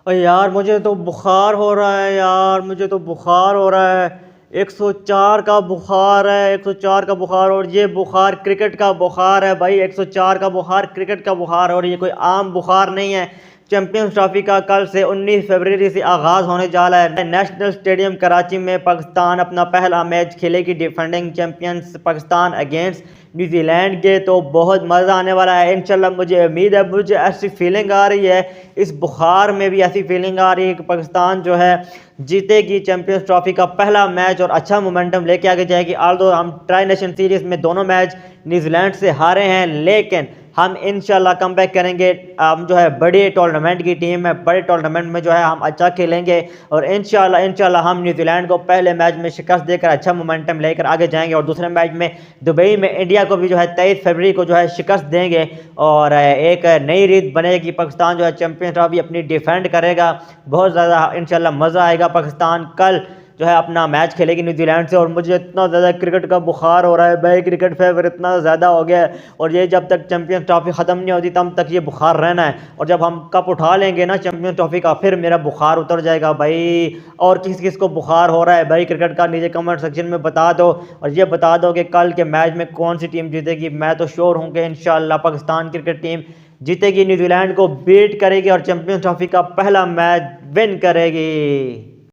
और यार मुझे तो बुखार हो रहा है यार, मुझे तो बुखार हो रहा है। 104 का बुखार है, 104 का बुखार। और ये बुखार क्रिकेट का बुखार है भाई, 104 का बुखार क्रिकेट का बुखार है, और ये कोई आम बुखार नहीं है। चैंपियंस ट्रॉफी का कल से 19 फरवरी से आगाज़ होने जा रहा है। नेशनल स्टेडियम कराची में पाकिस्तान अपना पहला मैच खेलेगी, defending champions Pakistan against New Zealand के। तो बहुत मज़ा आने वाला है इंशाल्लाह। मुझे उम्मीद है, मुझे ऐसी फीलिंग आ रही है, इस बुखार में भी ऐसी फीलिंग आ रही है कि पाकिस्तान जो है जीतेगी चैंपियंस ट्रॉफी का पहला मैच और अच्छा मोमेंटम लेके आगे जाएगी। आल्दो हम ट्राई नेशन सीरीज़ में दोनों मैच न्यूजीलैंड से हारे हैं, लेकिन हम इंशाल्लाह कम बैक करेंगे। हम जो है बड़े टूर्नामेंट की टीम है, बड़े टूर्नामेंट में जो है हम अच्छा खेलेंगे, और इंशाल्लाह हम न्यूजीलैंड को पहले मैच में शिकस्त देकर अच्छा मोमेंटम लेकर आगे जाएंगे, और दूसरे मैच में दुबई में इंडिया को भी जो है 23 फरवरी को जो है शिकस्त देंगे, और एक नई रीत बनेगी। पाकिस्तान जो है चैंपियन ट्रॉफी अपनी डिफेंड करेगा। बहुत ज़्यादा इंशाल्लाह मज़ा आएगा। पाकिस्तान कल जो है अपना मैच खेलेगी न्यूजीलैंड से। और मुझे इतना ज़्यादा क्रिकेट का बुखार हो रहा है भाई, क्रिकेट फेवर इतना ज़्यादा हो गया है, और ये जब तक चैंपियंस ट्रॉफी ख़त्म नहीं होती तब तक ये बुखार रहना है। और जब हम कप उठा लेंगे ना चैंपियंस ट्रॉफी का, फिर मेरा बुखार उतर जाएगा भाई। और किस किस को बुखार हो रहा है भाई क्रिकेट का, नीचे कमेंट सेक्शन में बता दो, और ये बता दो कि कल के मैच में कौन सी टीम जीतेगी। मैं तो श्योर हूँ कि इंशाल्लाह पाकिस्तान क्रिकेट टीम जीतेगी, न्यूजीलैंड को बीट करेगी और चैंपियंस ट्रॉफी का पहला मैच विन करेगी।